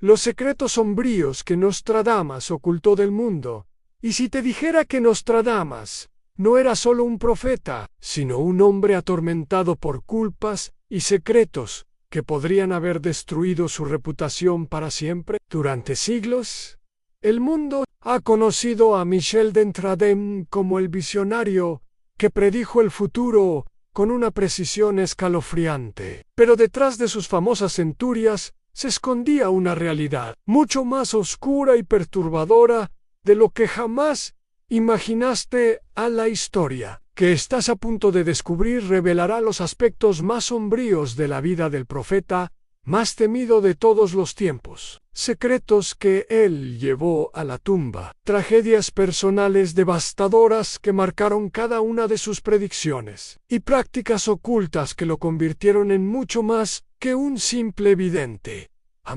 los secretos sombríos que Nostradamus ocultó del mundo. Y si te dijera que Nostradamus no era solo un profeta, sino un hombre atormentado por culpas y secretos que podrían haber destruido su reputación para siempre. Durante siglos, el mundo ha conocido a Michel de Entradem como el visionario que predijo el futuro con una precisión escalofriante. Pero detrás de sus famosas centurias se escondía una realidad mucho más oscura y perturbadora de lo que jamás imaginaste. A la historia que estás a punto de descubrir revelará los aspectos más sombríos de la vida del profeta más temido de todos los tiempos, secretos que él llevó a la tumba, tragedias personales devastadoras que marcaron cada una de sus predicciones, y prácticas ocultas que lo convirtieron en mucho más que un simple vidente.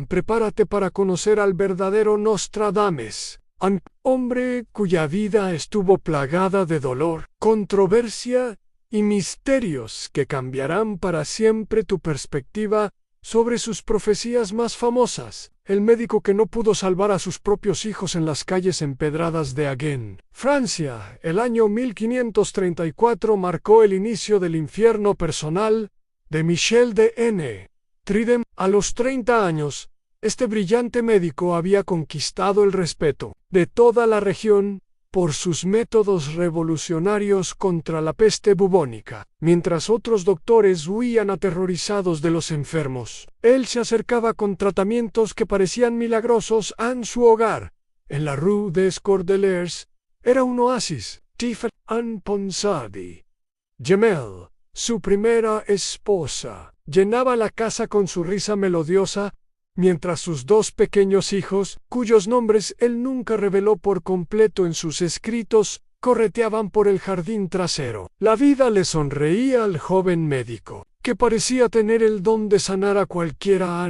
Prepárate para conocer al verdadero Nostradamus, un hombre cuya vida estuvo plagada de dolor, controversia y misterios que cambiarán para siempre tu perspectiva sobre sus profecías más famosas. El médico que no pudo salvar a sus propios hijos en las calles empedradas de Agen, Francia. El año 1534 marcó el inicio del infierno personal de Michel de Entradem. A los 30 años, este brillante médico había conquistado el respeto de toda la región por sus métodos revolucionarios contra la peste bubónica. Mientras otros doctores huían aterrorizados de los enfermos, él se acercaba con tratamientos que parecían milagrosos en su hogar, en la Rue des Cordeliers. Era un oasis. Tiffany Ponsardi, Gemelle, su primera esposa, llenaba la casa con su risa melodiosa, mientras sus dos pequeños hijos, cuyos nombres él nunca reveló por completo en sus escritos, correteaban por el jardín trasero. La vida le sonreía al joven médico, que parecía tener el don de sanar a cualquiera.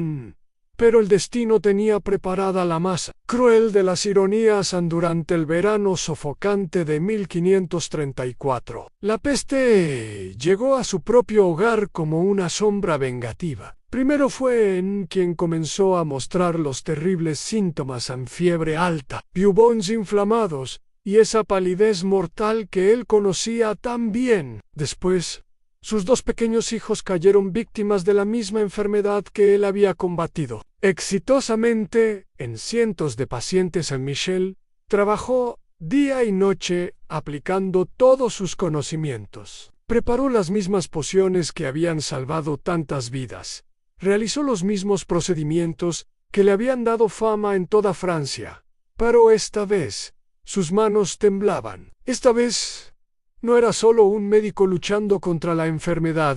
Pero el destino tenía preparada la más cruel de las ironías durante el verano sofocante de 1534. La peste llegó a su propio hogar como una sombra vengativa. Primero fue quien comenzó a mostrar los terribles síntomas en fiebre alta, pulmones inflamados y esa palidez mortal que él conocía tan bien. Después, sus dos pequeños hijos cayeron víctimas de la misma enfermedad que él había combatido exitosamente en cientos de pacientes. Michel trabajó día y noche aplicando todos sus conocimientos. Preparó las mismas pociones que habían salvado tantas vidas. Realizó los mismos procedimientos que le habían dado fama en toda Francia. Pero esta vez, sus manos temblaban. Esta vez, no era solo un médico luchando contra la enfermedad.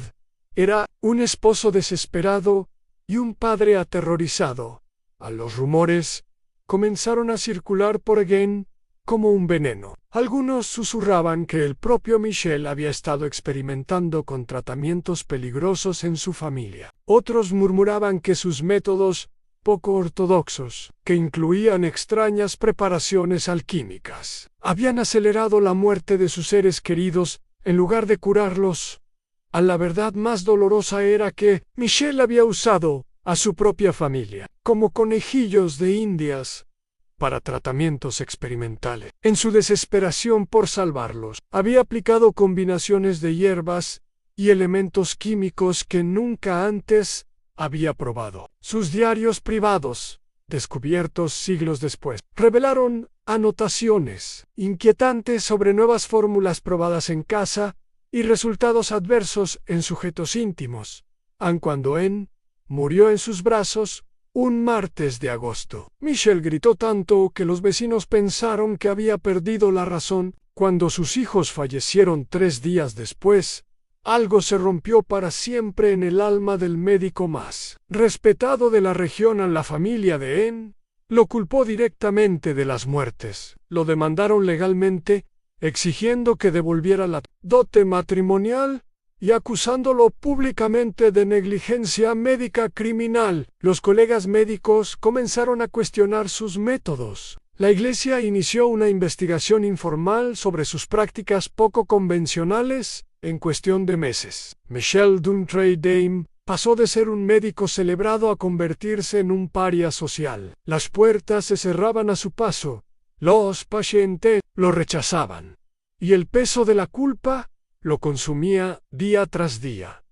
Era un esposo desesperado y un padre aterrorizado. Los rumores comenzaron a circular por Agen como un veneno. Algunos susurraban que el propio Michel había estado experimentando con tratamientos peligrosos en su familia. Otros murmuraban que sus métodos poco ortodoxos, que incluían extrañas preparaciones alquímicas, habían acelerado la muerte de sus seres queridos en lugar de curarlos. La verdad más dolorosa era que Michel había usado a su propia familia como conejillos de indias para tratamientos experimentales. En su desesperación por salvarlos, había aplicado combinaciones de hierbas y elementos químicos que nunca antes había probado. Sus diarios privados, descubiertos siglos después, revelaron anotaciones inquietantes sobre nuevas fórmulas probadas en casa y resultados adversos en sujetos íntimos. Cuando murió en sus brazos, un martes de agosto, Michel gritó tanto que los vecinos pensaron que había perdido la razón. Cuando sus hijos fallecieron 3 días después, algo se rompió para siempre en el alma del médico más respetado de la región. La familia de lo culpó directamente de las muertes. Lo demandaron legalmente, exigiendo que devolviera la dote matrimonial y acusándolo públicamente de negligencia médica criminal. Los colegas médicos comenzaron a cuestionar sus métodos. La Iglesia inició una investigación informal sobre sus prácticas poco convencionales en cuestión de meses. Michel de Entradem pasó de ser un médico celebrado a convertirse en un paria social. Las puertas se cerraban a su paso, los pacientes lo rechazaban, y el peso de la culpa lo consumía día tras día.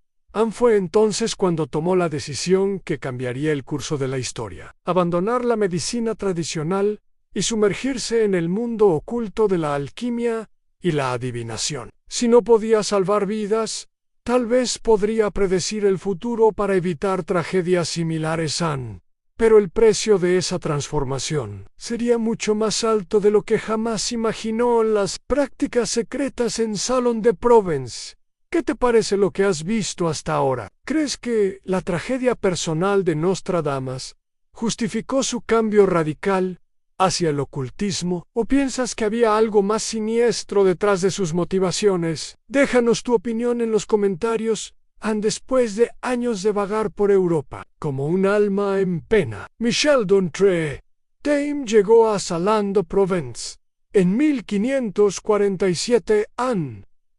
Fue entonces cuando tomó la decisión que cambiaría el curso de la historia: abandonar la medicina tradicional y sumergirse en el mundo oculto de la alquimia y la adivinación. Si no podía salvar vidas, tal vez podría predecir el futuro para evitar tragedias similares pero el precio de esa transformación sería mucho más alto de lo que jamás imaginó. Las prácticas secretas en Salon de Provence. ¿Qué te parece lo que has visto hasta ahora? ¿Crees que la tragedia personal de Nostradamus justificó su cambio radical hacia el ocultismo? ¿O piensas que había algo más siniestro detrás de sus motivaciones? Déjanos tu opinión en los comentarios. Después de años de vagar por Europa, como un alma en pena, Michel d'Ontrey llegó a Salon de Provence en 1547.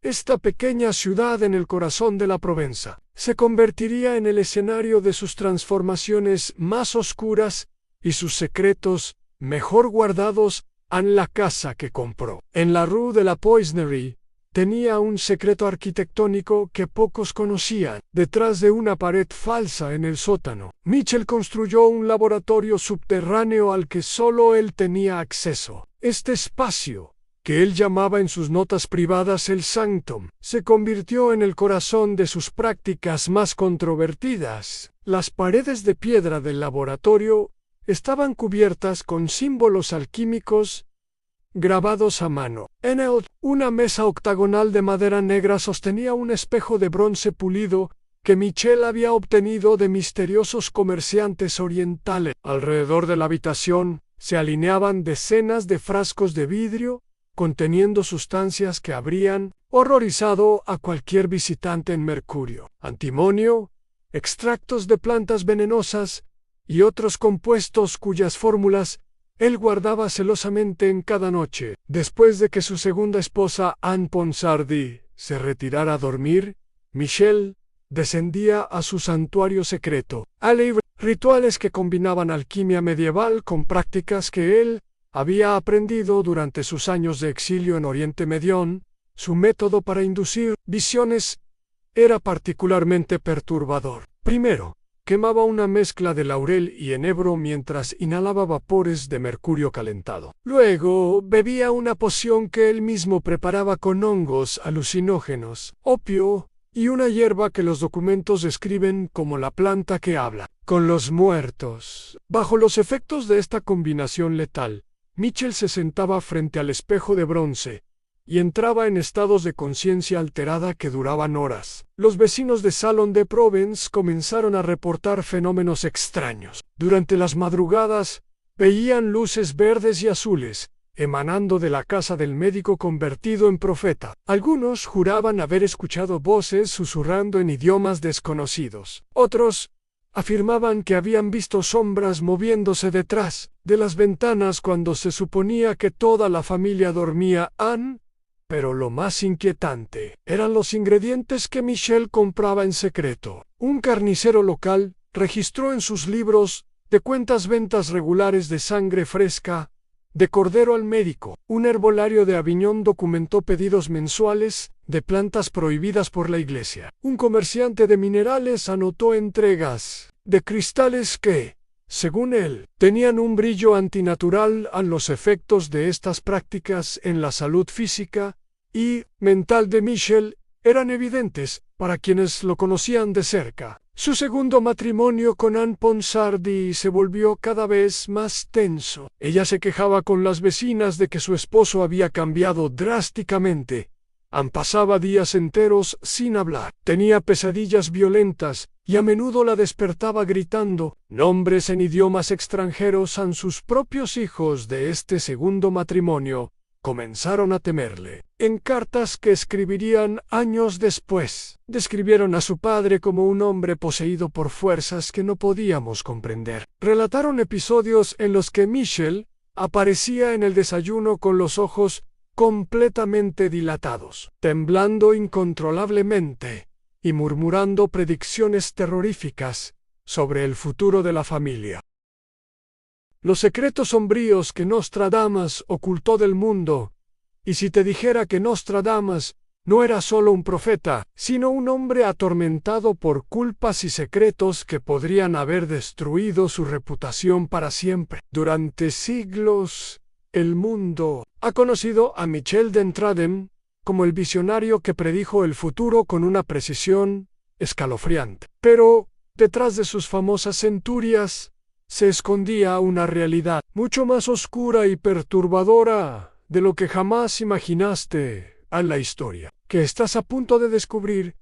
Esta pequeña ciudad en el corazón de la Provenza se convertiría en el escenario de sus transformaciones más oscuras y sus secretos mejor guardados en la casa que compró. En la Rue de la Poissonnerie tenía un secreto arquitectónico que pocos conocían. Detrás de una pared falsa en el sótano, Michel construyó un laboratorio subterráneo al que solo él tenía acceso. Este espacio, que él llamaba en sus notas privadas el Sanctum, se convirtió en el corazón de sus prácticas más controvertidas. Las paredes de piedra del laboratorio estaban cubiertas con símbolos alquímicos grabados a mano. En él, una mesa octagonal de madera negra sostenía un espejo de bronce pulido que Michel había obtenido de misteriosos comerciantes orientales. Alrededor de la habitación se alineaban decenas de frascos de vidrio conteniendo sustancias que habrían horrorizado a cualquier visitante en Mercurio: antimonio, extractos de plantas venenosas y otros compuestos cuyas fórmulas él guardaba celosamente en cada noche. Después de que su segunda esposa, Anne Ponsardi, se retirara a dormir, Michel descendía a su santuario secreto. Rituales que combinaban alquimia medieval con prácticas que él había aprendido durante sus años de exilio en Oriente Medio. Su método para inducir visiones era particularmente perturbador. Primero, quemaba una mezcla de laurel y enebro mientras inhalaba vapores de mercurio calentado. Luego, bebía una poción que él mismo preparaba con hongos alucinógenos, opio y una hierba que los documentos describen como la planta que habla con los muertos. Bajo los efectos de esta combinación letal, Michel se sentaba frente al espejo de bronce y entraba en estados de conciencia alterada que duraban horas. Los vecinos de Salon de Provence comenzaron a reportar fenómenos extraños. Durante las madrugadas, veían luces verdes y azules emanando de la casa del médico convertido en profeta. Algunos juraban haber escuchado voces susurrando en idiomas desconocidos. Otros afirmaban que habían visto sombras moviéndose detrás de las ventanas cuando se suponía que toda la familia dormía. Pero lo más inquietante eran los ingredientes que Michel compraba en secreto. Un carnicero local registró en sus libros de cuentas ventas regulares de sangre fresca de cordero al médico. Un herbolario de Aviñón documentó pedidos mensuales de plantas prohibidas por la iglesia. Un comerciante de minerales anotó entregas de cristales que, según él, tenían un brillo antinatural a los efectos de estas prácticas en la salud física y mental de Michel eran evidentes para quienes lo conocían de cerca. Su segundo matrimonio con Anne Ponsardi se volvió cada vez más tenso. Ella se quejaba con las vecinas de que su esposo había cambiado drásticamente. Anne pasaba días enteros sin hablar. Tenía pesadillas violentas y a menudo la despertaba gritando nombres en idiomas extranjeros. Sus propios hijos de este segundo matrimonio comenzaron a temerle. En cartas que escribirían años después, describieron a su padre como un hombre poseído por fuerzas que no podíamos comprender. Relataron episodios en los que Michel aparecía en el desayuno con los ojos completamente dilatados, temblando incontrolablemente y murmurando predicciones terroríficas sobre el futuro de la familia. Los secretos sombríos que Nostradamus ocultó del mundo, y si te dijera que Nostradamus no era solo un profeta, sino un hombre atormentado por culpas y secretos que podrían haber destruido su reputación para siempre. Durante siglos, el mundo ha conocido a Michel de Entradem como el visionario que predijo el futuro con una precisión escalofriante. Pero, detrás de sus famosas centurias, se escondía una realidad mucho más oscura y perturbadora de lo que jamás imaginaste en la historia, que estás a punto de descubrir,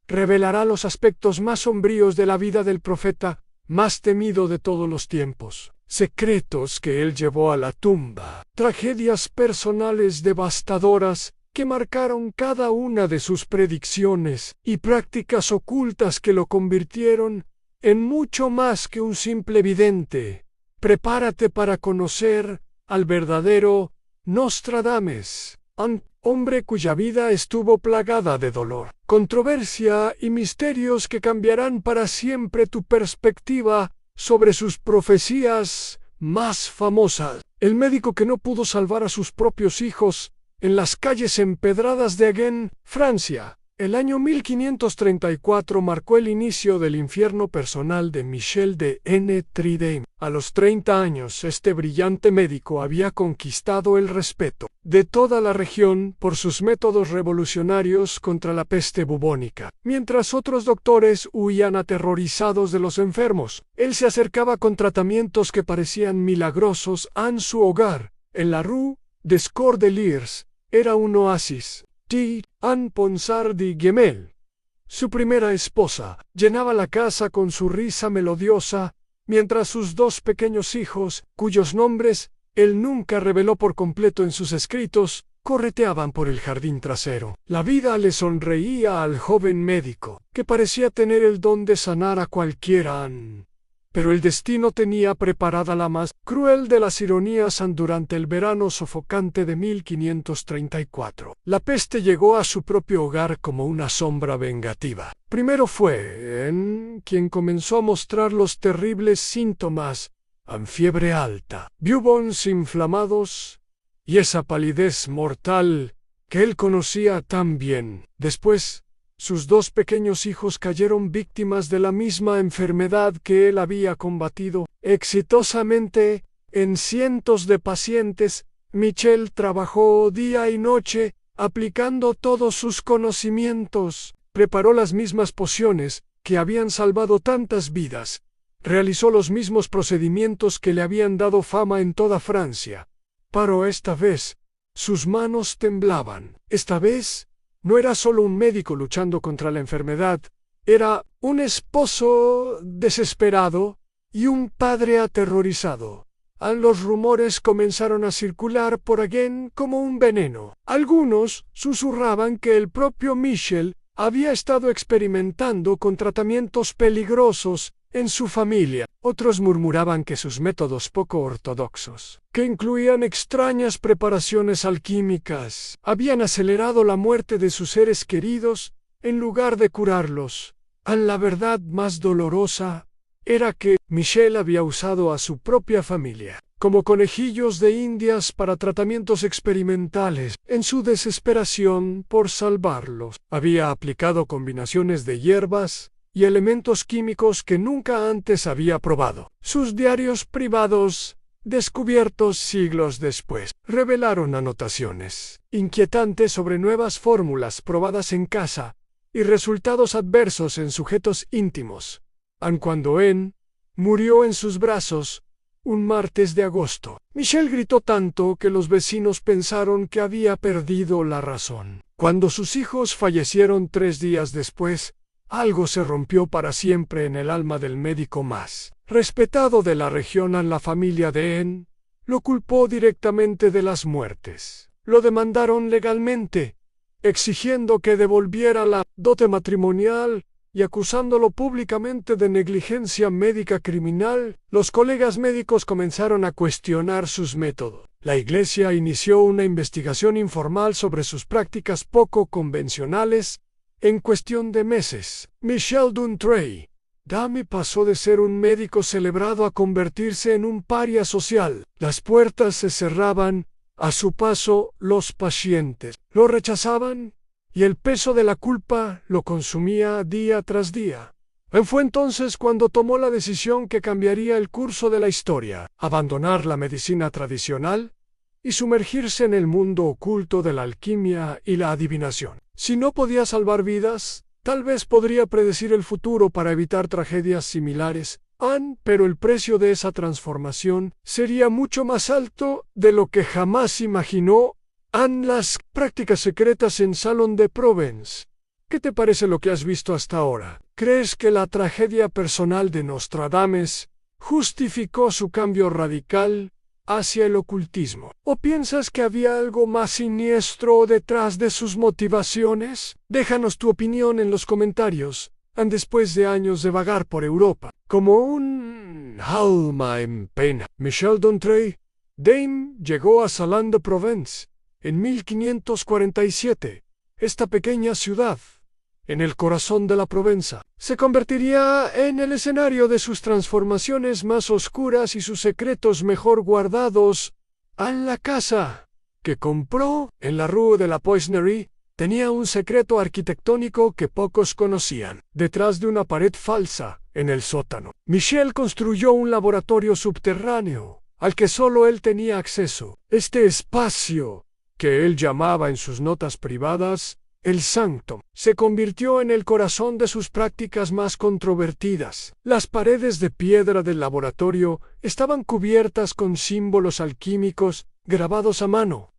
revelará los aspectos más sombríos de la vida del profeta más temido de todos los tiempos. Secretos que él llevó a la tumba, tragedias personales devastadoras que marcaron cada una de sus predicciones y prácticas ocultas que lo convirtieron en mucho más que un simple vidente. Prepárate para conocer al verdadero Nostradamus, un hombre cuya vida estuvo plagada de dolor, controversia y misterios que cambiarán para siempre tu perspectiva sobre sus profecías más famosas. El médico que no pudo salvar a sus propios hijos en las calles empedradas de Agen, Francia. El año 1534 marcó el inicio del infierno personal de Michel de Entradem. A los 30 años, este brillante médico había conquistado el respeto de toda la región por sus métodos revolucionarios contra la peste bubónica. Mientras otros doctores huían aterrorizados de los enfermos, él se acercaba con tratamientos que parecían milagrosos en su hogar, en la Rue des Cordeliers. Era un oasis. Anne Ponsardi Gemel, su primera esposa, llenaba la casa con su risa melodiosa, mientras sus dos pequeños hijos, cuyos nombres él nunca reveló por completo en sus escritos, correteaban por el jardín trasero. La vida le sonreía al joven médico, que parecía tener el don de sanar a cualquiera. Pero el destino tenía preparada la más cruel de las ironías durante el verano sofocante de 1534. La peste llegó a su propio hogar como una sombra vengativa. Primero fue quien comenzó a mostrar los terribles síntomas, fiebre alta, bubones inflamados y esa palidez mortal que él conocía tan bien. Después, sus dos pequeños hijos cayeron víctimas de la misma enfermedad que él había combatido exitosamente en cientos de pacientes. Michel trabajó día y noche, aplicando todos sus conocimientos, preparó las mismas pociones que habían salvado tantas vidas, realizó los mismos procedimientos que le habían dado fama en toda Francia. Pero esta vez, sus manos temblaban. Esta vez, no era solo un médico luchando contra la enfermedad, era un esposo desesperado y un padre aterrorizado. Los rumores comenzaron a circular por Agen como un veneno. Algunos susurraban que el propio Michel había estado experimentando con tratamientos peligrosos en su familia. Otros murmuraban que sus métodos poco ortodoxos, que incluían extrañas preparaciones alquímicas, habían acelerado la muerte de sus seres queridos en lugar de curarlos. La verdad más dolorosa era que Michel había usado a su propia familia como conejillos de indias para tratamientos experimentales. En su desesperación por salvarlos, había aplicado combinaciones de hierbas y elementos químicos que nunca antes había probado. Sus diarios privados, descubiertos siglos después, revelaron anotaciones inquietantes sobre nuevas fórmulas probadas en casa y resultados adversos en sujetos íntimos. Cuando murió en sus brazos un martes de agosto, Michel gritó tanto que los vecinos pensaron que había perdido la razón. Cuando sus hijos fallecieron 3 días después, algo se rompió para siempre en el alma del médico más respetado de la región. La familia de lo culpó directamente de las muertes. Lo demandaron legalmente, exigiendo que devolviera la dote matrimonial y acusándolo públicamente de negligencia médica criminal. Los colegas médicos comenzaron a cuestionar sus métodos. La Iglesia inició una investigación informal sobre sus prácticas poco convencionales En cuestión de meses, Michel Dame pasó de ser un médico celebrado a convertirse en un paria social. Las puertas se cerraban a su paso, los pacientes lo rechazaban y el peso de la culpa lo consumía día tras día. Fue entonces cuando tomó la decisión que cambiaría el curso de la historia, abandonar la medicina tradicional y sumergirse en el mundo oculto de la alquimia y la adivinación. Si no podía salvar vidas, tal vez podría predecir el futuro para evitar tragedias similares. Pero el precio de esa transformación sería mucho más alto de lo que jamás imaginó. Las prácticas secretas en Salon de Provence. ¿Qué te parece lo que has visto hasta ahora? ¿Crees que la tragedia personal de Nostradamus justificó su cambio radical hacia el ocultismo? ¿O piensas que había algo más siniestro detrás de sus motivaciones? Déjanos tu opinión en los comentarios. Después de años de vagar por Europa, como un alma en pena, Michel Dame llegó a Salon de Provence en 1547. Esta pequeña ciudad, en el corazón de la Provenza, se convertiría en el escenario de sus transformaciones más oscuras y sus secretos mejor guardados. La casa que compró en la Rue de la Poissonnerie tenía un secreto arquitectónico que pocos conocían. Detrás de una pared falsa, en el sótano, Michel construyó un laboratorio subterráneo, al que solo él tenía acceso. Este espacio, que él llamaba en sus notas privadas el Sanctum, se convirtió en el corazón de sus prácticas más controvertidas. Las paredes de piedra del laboratorio estaban cubiertas con símbolos alquímicos grabados a mano.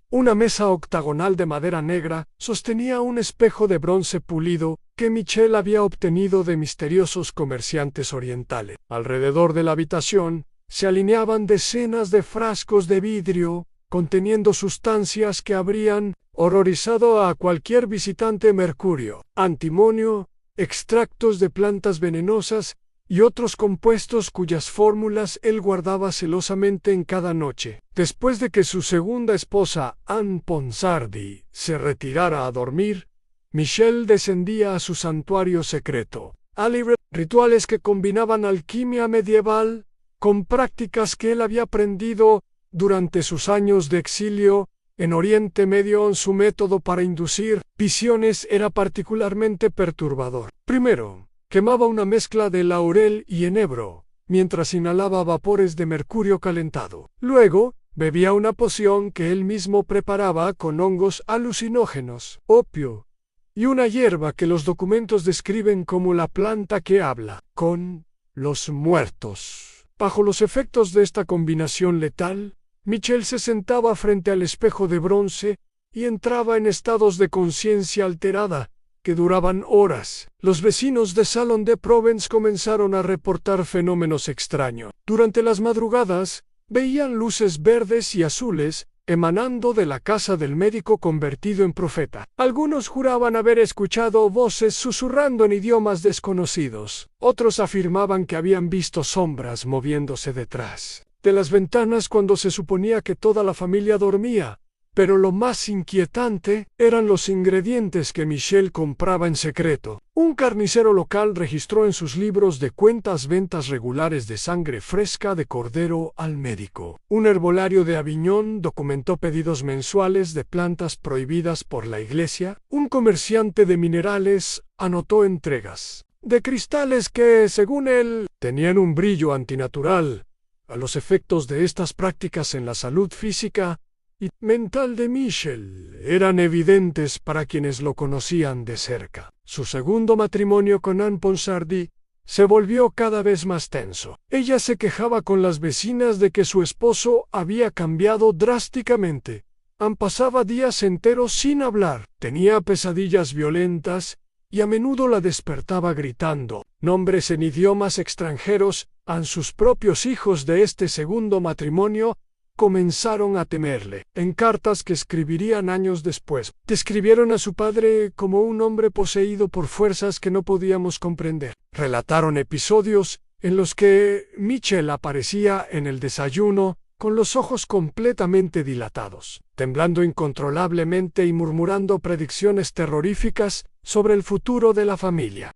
Una mesa octagonal de madera negra sostenía un espejo de bronce pulido que Michel había obtenido de misteriosos comerciantes orientales. Alrededor de la habitación se alineaban decenas de frascos de vidrio conteniendo sustancias que habrían horrorizado a cualquier visitante: mercurio, antimonio, extractos de plantas venenosas y otros compuestos cuyas fórmulas él guardaba celosamente en cada noche. Después de que su segunda esposa, Anne Ponsardi, se retirara a dormir, Michel descendía a su santuario secreto. Rituales que combinaban alquimia medieval con prácticas que él había aprendido durante sus años de exilio en Oriente Medio. Su método para inducir visiones era particularmente perturbador. Primero, quemaba una mezcla de laurel y enebro, mientras inhalaba vapores de mercurio calentado. Luego, bebía una poción que él mismo preparaba con hongos alucinógenos, opio, y una hierba que los documentos describen como la planta que habla con los muertos. Bajo los efectos de esta combinación letal, Michel se sentaba frente al espejo de bronce y entraba en estados de conciencia alterada que duraban horas. Los vecinos de Salon de Provence comenzaron a reportar fenómenos extraños. Durante las madrugadas, veían luces verdes y azules emanando de la casa del médico convertido en profeta. Algunos juraban haber escuchado voces susurrando en idiomas desconocidos. Otros afirmaban que habían visto sombras moviéndose detrás de las ventanas cuando se suponía que toda la familia dormía. Pero lo más inquietante eran los ingredientes que Michel compraba en secreto. Un carnicero local registró en sus libros de cuentas ventas regulares de sangre fresca de cordero al médico. Un herbolario de Aviñón documentó pedidos mensuales de plantas prohibidas por la iglesia. Un comerciante de minerales anotó entregas de cristales que, según él, tenían un brillo antinatural. Los efectos de estas prácticas en la salud física y mental de Michel eran evidentes para quienes lo conocían de cerca. Su segundo matrimonio con Anne Ponsardi se volvió cada vez más tenso. Ella se quejaba con las vecinas de que su esposo había cambiado drásticamente. Anne pasaba días enteros sin hablar, tenía pesadillas violentas y a menudo la despertaba gritando nombres en idiomas extranjeros. Sus propios hijos de este segundo matrimonio comenzaron a temerle. En cartas que escribirían años después, describieron a su padre como un hombre poseído por fuerzas que no podíamos comprender. Relataron episodios en los que Michel aparecía en el desayuno con los ojos completamente dilatados, temblando incontrolablemente y murmurando predicciones terroríficas sobre el futuro de la familia.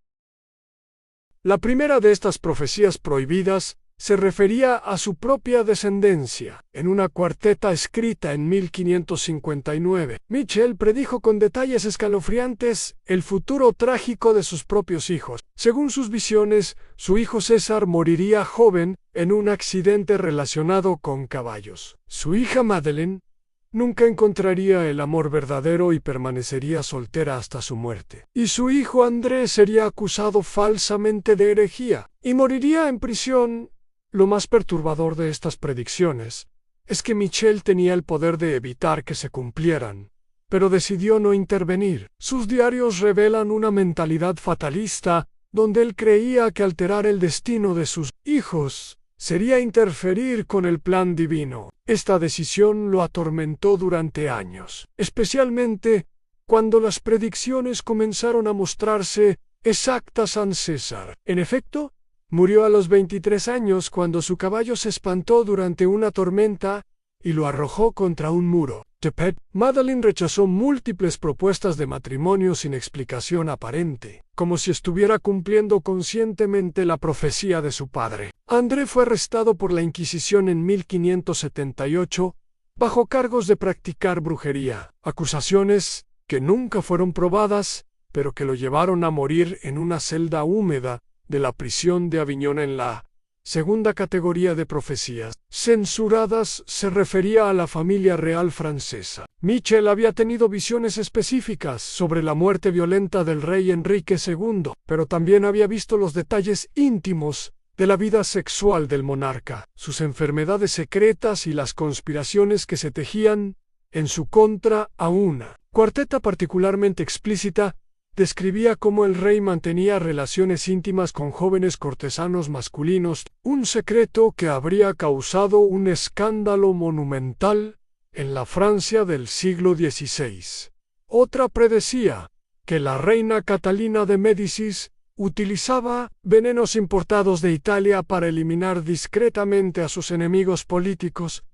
La primera de estas profecías prohibidas se refería a su propia descendencia. En una cuarteta escrita en 1559, Michel predijo con detalles escalofriantes el futuro trágico de sus propios hijos. Según sus visiones, su hijo César moriría joven en un accidente relacionado con caballos. Su hija Madeleine nunca encontraría el amor verdadero y permanecería soltera hasta su muerte. Y su hijo André sería acusado falsamente de herejía y moriría en prisión. Lo más perturbador de estas predicciones es que Michel tenía el poder de evitar que se cumplieran, pero decidió no intervenir. Sus diarios revelan una mentalidad fatalista donde él creía que alterar el destino de sus hijos sería interferir con el plan divino. Esta decisión lo atormentó durante años, especialmente cuando las predicciones comenzaron a mostrarse exactas ante César. En efecto, murió a los 23 años cuando su caballo se espantó durante una tormenta y lo arrojó contra un muro. Madeleine rechazó múltiples propuestas de matrimonio sin explicación aparente, como si estuviera cumpliendo conscientemente la profecía de su padre. André fue arrestado por la Inquisición en 1578 bajo cargos de practicar brujería, acusaciones que nunca fueron probadas, pero que lo llevaron a morir en una celda húmeda de la prisión de Aviñón. En la segunda categoría de profecías censuradas se refería a la familia real francesa. Michel había tenido visiones específicas sobre la muerte violenta del rey Enrique II, pero también había visto los detalles íntimos de la vida sexual del monarca, sus enfermedades secretas y las conspiraciones que se tejían en su contra. A una cuarteta particularmente explícita describía cómo el rey mantenía relaciones íntimas con jóvenes cortesanos masculinos, un secreto que habría causado un escándalo monumental en la Francia del siglo XVI. Otra predecía que la reina Catalina de Médicis utilizaba venenos importados de Italia para eliminar discretamente a sus enemigos políticos.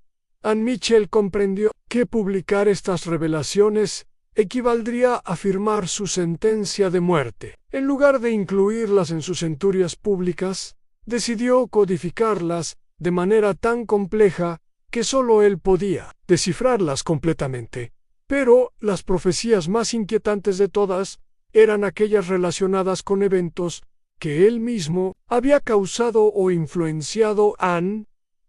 Anne Michel comprendió que publicar estas revelaciones equivaldría a firmar su sentencia de muerte. En lugar de incluirlas en sus centurias públicas, decidió codificarlas de manera tan compleja que solo él podía descifrarlas completamente. Pero las profecías más inquietantes de todas eran aquellas relacionadas con eventos que él mismo había causado o influenciado Anne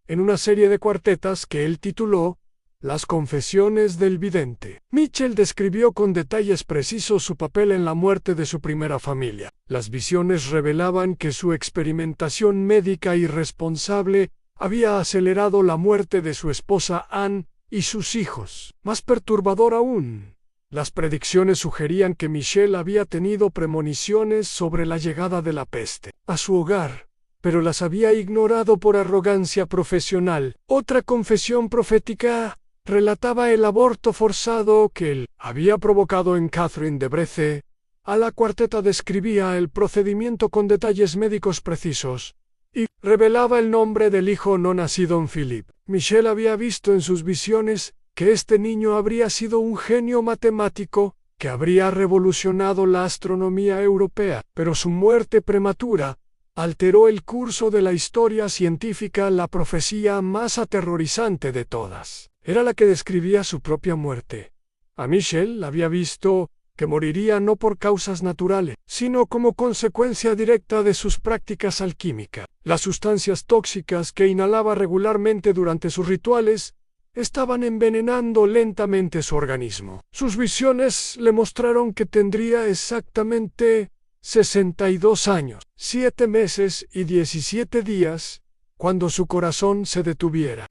en una serie de cuartetas que él tituló Las confesiones del vidente. Michel describió con detalles precisos su papel en la muerte de su primera familia. Las visiones revelaban que su experimentación médica irresponsable había acelerado la muerte de su esposa Anne y sus hijos. Más perturbador aún, las predicciones sugerían que Michel había tenido premoniciones sobre la llegada de la peste a su hogar, pero las había ignorado por arrogancia profesional. Otra confesión profética relataba el aborto forzado que él había provocado en Catherine de Breze. A la cuarteta describía el procedimiento con detalles médicos precisos y revelaba el nombre del hijo no nacido en Philippe. Michel había visto en sus visiones que este niño habría sido un genio matemático que habría revolucionado la astronomía europea, pero su muerte prematura alteró el curso de la historia científica. La profecía más aterrorizante de todas era la que describía su propia muerte. A Michel había visto que moriría no por causas naturales, sino como consecuencia directa de sus prácticas alquímicas. Las sustancias tóxicas que inhalaba regularmente durante sus rituales estaban envenenando lentamente su organismo. Sus visiones le mostraron que tendría exactamente 62 años, 7 meses y 17 días, cuando su corazón se detuviera.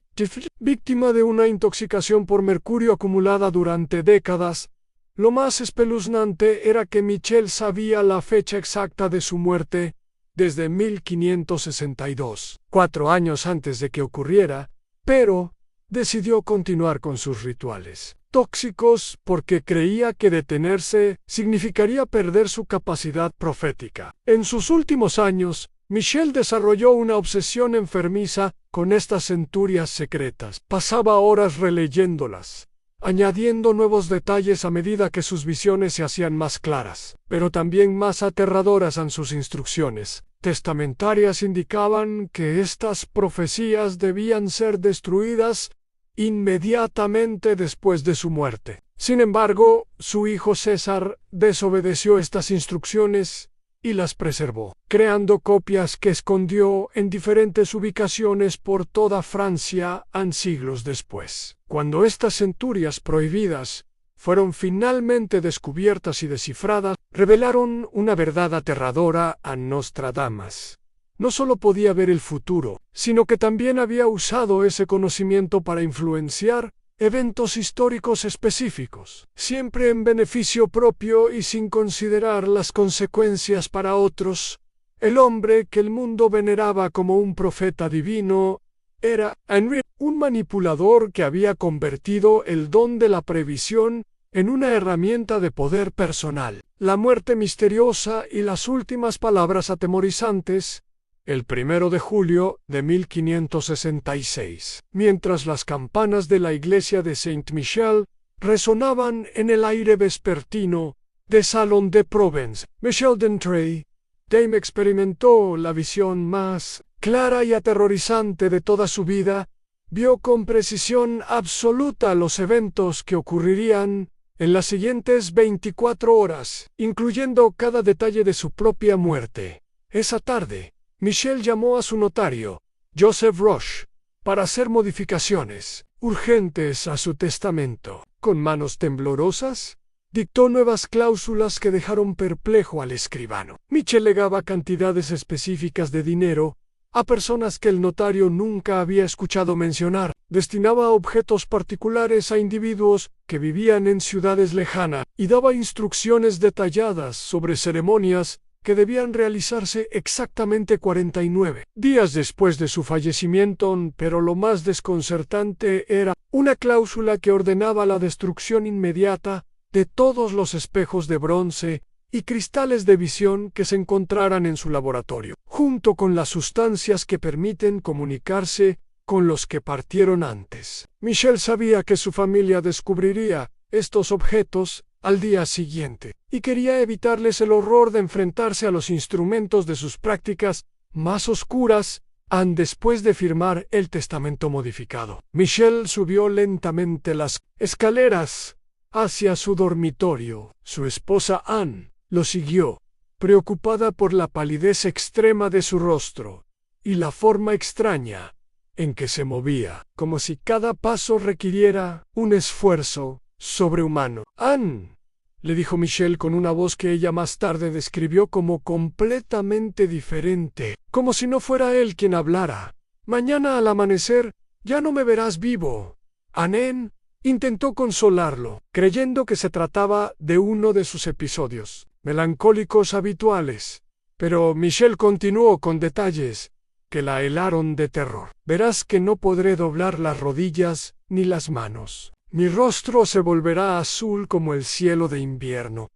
Víctima de una intoxicación por mercurio acumulada durante décadas, lo más espeluznante era que Michel sabía la fecha exacta de su muerte desde 1562, 4 años antes de que ocurriera, pero decidió continuar con sus rituales tóxicos porque creía que detenerse significaría perder su capacidad profética. En sus últimos años, Michel desarrolló una obsesión enfermiza con estas centurias secretas. Pasaba horas releyéndolas, añadiendo nuevos detalles a medida que sus visiones se hacían más claras, pero también más aterradoras en sus instrucciones testamentarias indicaban que estas profecías debían ser destruidas inmediatamente después de su muerte. Sin embargo, su hijo César desobedeció estas instrucciones y las preservó, creando copias que escondió en diferentes ubicaciones por toda Francia siglos después. Cuando estas centurias prohibidas fueron finalmente descubiertas y descifradas, revelaron una verdad aterradora a Nostradamus. No solo podía ver el futuro, sino que también había usado ese conocimiento para influenciar eventos históricos específicos, siempre en beneficio propio y sin considerar las consecuencias para otros. El hombre que el mundo veneraba como un profeta divino era Henry, un manipulador que había convertido el don de la previsión en una herramienta de poder personal. La muerte misteriosa y las últimas palabras atemorizantes, el 1 de julio de 1566, mientras las campanas de la iglesia de Saint-Michel resonaban en el aire vespertino de Salon de Provence. Michel d'Entrée Dame experimentó la visión más clara y aterrorizante de toda su vida. Vio con precisión absoluta los eventos que ocurrirían en las siguientes 24 horas, incluyendo cada detalle de su propia muerte. Esa tarde, Michel llamó a su notario, Joseph Roche, para hacer modificaciones urgentes a su testamento. Con manos temblorosas, dictó nuevas cláusulas que dejaron perplejo al escribano. Michel legaba cantidades específicas de dinero a personas que el notario nunca había escuchado mencionar. Destinaba objetos particulares a individuos que vivían en ciudades lejanas y daba instrucciones detalladas sobre ceremonias que debían realizarse exactamente 49 días después de su fallecimiento, pero lo más desconcertante era una cláusula que ordenaba la destrucción inmediata de todos los espejos de bronce y cristales de visión que se encontraran en su laboratorio, junto con las sustancias que permiten comunicarse con los que partieron antes. Michel sabía que su familia descubriría estos objetos al día siguiente, y quería evitarles el horror de enfrentarse a los instrumentos de sus prácticas más oscuras después de firmar el testamento modificado. Michel subió lentamente las escaleras hacia su dormitorio. Su esposa Anne lo siguió, preocupada por la palidez extrema de su rostro y la forma extraña en que se movía, como si cada paso requiriera un esfuerzo sobrehumano. «Anne», le dijo Michel con una voz que ella más tarde describió como completamente diferente, como si no fuera él quien hablara. «Mañana al amanecer ya no me verás vivo». Anne intentó consolarlo, creyendo que se trataba de uno de sus episodios melancólicos habituales, pero Michel continuó con detalles que la helaron de terror. «Verás que no podré doblar las rodillas ni las manos. Mi rostro se volverá azul como el cielo de invierno,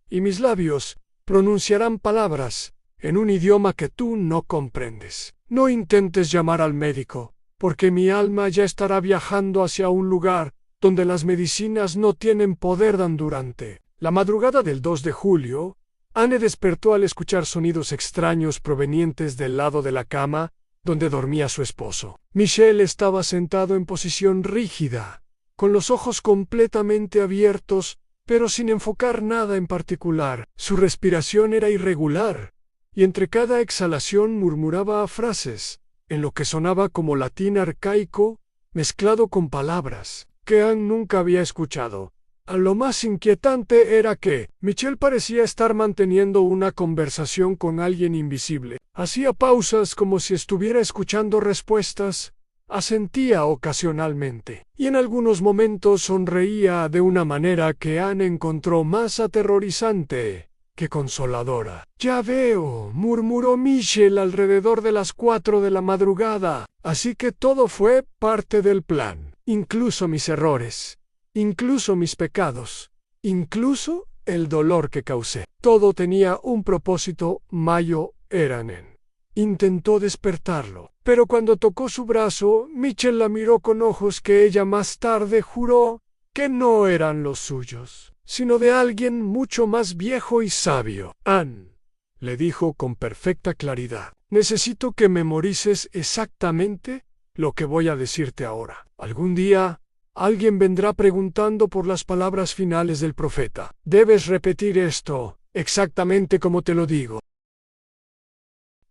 y mis labios pronunciarán palabras en un idioma que tú no comprendes. No intentes llamar al médico, porque mi alma ya estará viajando hacia un lugar donde las medicinas no tienen poder durante». La madrugada del 2 de julio, Anne despertó al escuchar sonidos extraños provenientes del lado de la cama donde dormía su esposo. Michel estaba sentado en posición rígida, con los ojos completamente abiertos, pero sin enfocar nada en particular. Su respiración era irregular, y entre cada exhalación murmuraba frases, en lo que sonaba como latín arcaico, mezclado con palabras que Anne nunca había escuchado. Lo más inquietante era que Michel parecía estar manteniendo una conversación con alguien invisible. Hacía pausas como si estuviera escuchando respuestas, asentía ocasionalmente, y en algunos momentos sonreía de una manera que Anne encontró más aterrorizante que consoladora. «Ya veo», murmuró Michel alrededor de las 4 de la madrugada. «Así que todo fue parte del plan, incluso mis errores. Incluso mis pecados, incluso el dolor que causé. Todo tenía un propósito. Mayo Eranen». Intentó despertarlo, pero cuando tocó su brazo, Michel la miró con ojos que ella más tarde juró que no eran los suyos, sino de alguien mucho más viejo y sabio. Anne, le dijo con perfecta claridad, necesito que memorices exactamente lo que voy a decirte ahora. Algún día, alguien vendrá preguntando por las palabras finales del profeta. Debes repetir esto exactamente como te lo digo.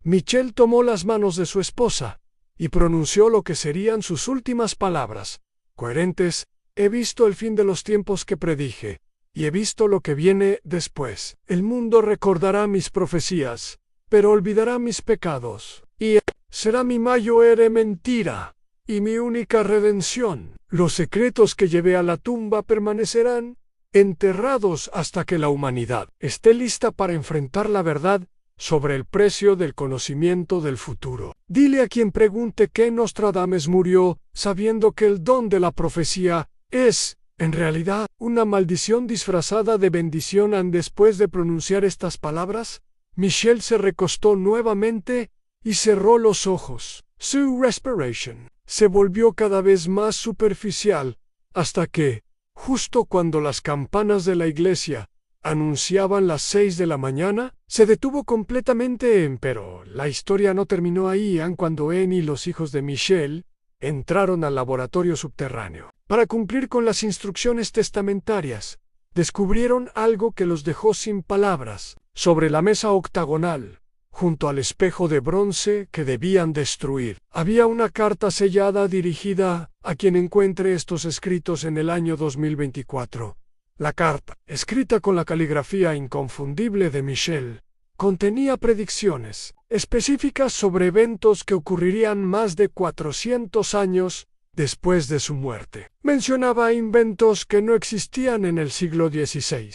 Michel tomó las manos de su esposa y pronunció lo que serían sus últimas palabras, coherentes: he visto el fin de los tiempos que predije, y he visto lo que viene después. El mundo recordará mis profecías, pero olvidará mis pecados, y será mi mayor mentira y mi única redención. Los secretos que llevé a la tumba permanecerán enterrados hasta que la humanidad esté lista para enfrentar la verdad sobre el precio del conocimiento del futuro. Dile a quien pregunte que Nostradamus murió sabiendo que el don de la profecía es, en realidad, una maldición disfrazada de bendición. Después de pronunciar estas palabras, Michel se recostó nuevamente y cerró los ojos. Su respiración se volvió cada vez más superficial, hasta que, justo cuando las campanas de la iglesia anunciaban las 6 de la mañana, se detuvo completamente. Pero la historia no terminó ahí. Cuando Anne y los hijos de Michel entraron al laboratorio subterráneo para cumplir con las instrucciones testamentarias, descubrieron algo que los dejó sin palabras. Sobre la mesa octagonal, junto al espejo de bronce que debían destruir, había una carta sellada dirigida a quien encuentre estos escritos en el año 2024. La carta, escrita con la caligrafía inconfundible de Michel, contenía predicciones específicas sobre eventos que ocurrirían más de 400 años después de su muerte. Mencionaba inventos que no existían en el siglo XVI,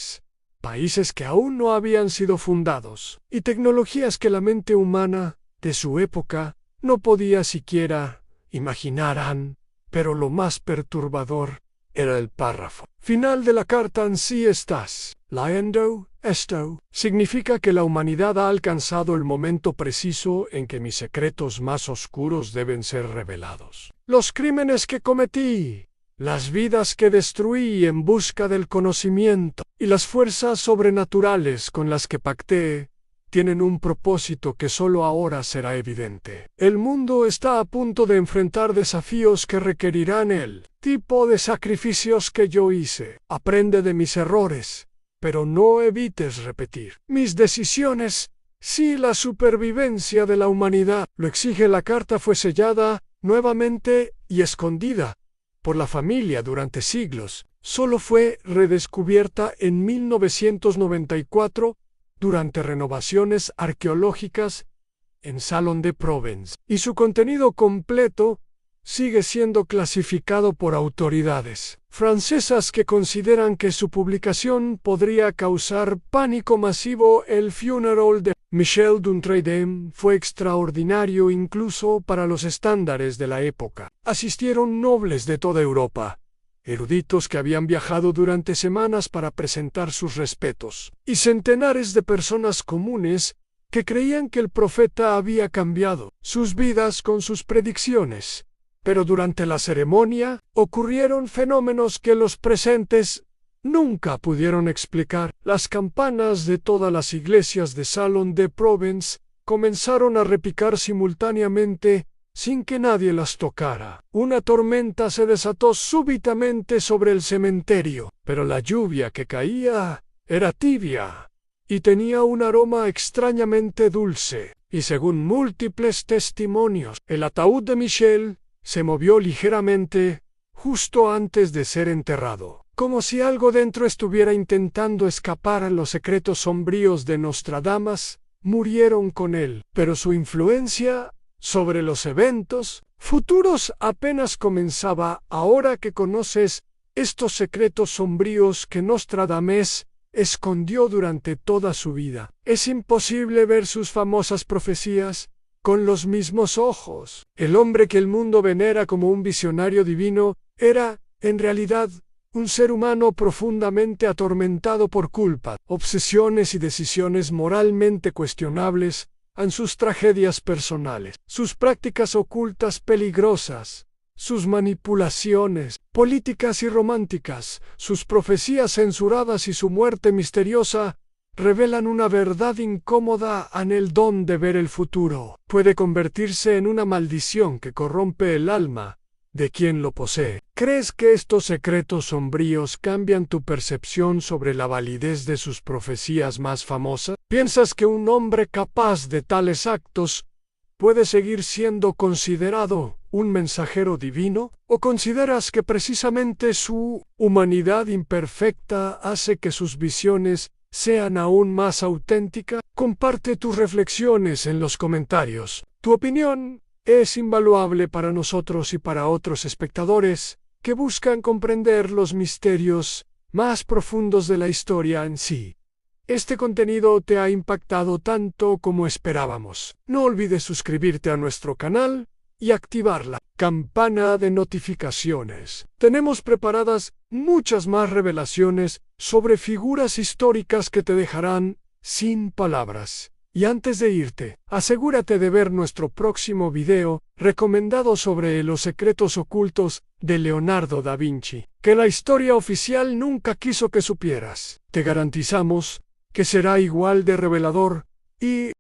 países que aún no habían sido fundados, y tecnologías que la mente humana de su época no podía siquiera imaginar. Pero lo más perturbador era el párrafo final de la carta. Así estás, leyendo esto, significa que la humanidad ha alcanzado el momento preciso en que mis secretos más oscuros deben ser revelados. Los crímenes que cometí, las vidas que destruí en busca del conocimiento, y las fuerzas sobrenaturales con las que pacté, tienen un propósito que solo ahora será evidente. El mundo está a punto de enfrentar desafíos que requerirán el tipo de sacrificios que yo hice. Aprende de mis errores, pero no evites repetir mis decisiones si la supervivencia de la humanidad lo exige. La carta fue sellada nuevamente y escondida por la familia durante siglos. Solo fue redescubierta en 1994 durante renovaciones arqueológicas en Salon-de-Provence, y su contenido completo sigue siendo clasificado por autoridades francesas que consideran que su publicación podría causar pánico masivo. El funeral de Michel Dutreidem fue extraordinario incluso para los estándares de la época. Asistieron nobles de toda Europa, eruditos que habían viajado durante semanas para presentar sus respetos, y centenares de personas comunes que creían que el profeta había cambiado sus vidas con sus predicciones. Pero durante la ceremonia ocurrieron fenómenos que los presentes nunca pudieron explicar. Las campanas de todas las iglesias de Salon-de-Provence comenzaron a repicar simultáneamente sin que nadie las tocara. Una tormenta se desató súbitamente sobre el cementerio, pero la lluvia que caía era tibia y tenía un aroma extrañamente dulce. Y según múltiples testimonios, el ataúd de Michel se movió ligeramente justo antes de ser enterrado, como si algo dentro estuviera intentando escapar. Los secretos sombríos de Nostradamus murieron con él, pero su influencia sobre los eventos futuros apenas comenzaba. Ahora que conoces estos secretos sombríos que Nostradamus escondió durante toda su vida, es imposible ver sus famosas profecías con los mismos ojos. El hombre que el mundo venera como un visionario divino era, en realidad, un ser humano profundamente atormentado por culpa, obsesiones y decisiones moralmente cuestionables en sus tragedias personales. Sus prácticas ocultas peligrosas sus manipulaciones políticas y románticas, sus profecías censuradas y su muerte misteriosa revelan una verdad incómoda en el don de ver el futuro. Puede convertirse en una maldición que corrompe el alma de quien lo posee. ¿Crees que estos secretos sombríos cambian tu percepción sobre la validez de sus profecías más famosas? ¿Piensas que un hombre capaz de tales actos puede seguir siendo considerado un mensajero divino? ¿O consideras que precisamente su humanidad imperfecta hace que sus visiones sean aún más auténticas? Comparte tus reflexiones en los comentarios. Tu opinión es invaluable para nosotros y para otros espectadores que buscan comprender los misterios más profundos de la historia en sí. Este contenido te ha impactado tanto como esperábamos. No olvides suscribirte a nuestro canal y activar la campana de notificaciones. Tenemos preparadas muchas más revelaciones sobre figuras históricas que te dejarán sin palabras. Y antes de irte, asegúrate de ver nuestro próximo video recomendado sobre los secretos ocultos de Leonardo da Vinci, que la historia oficial nunca quiso que supieras. Te garantizamos que será igual de revelador y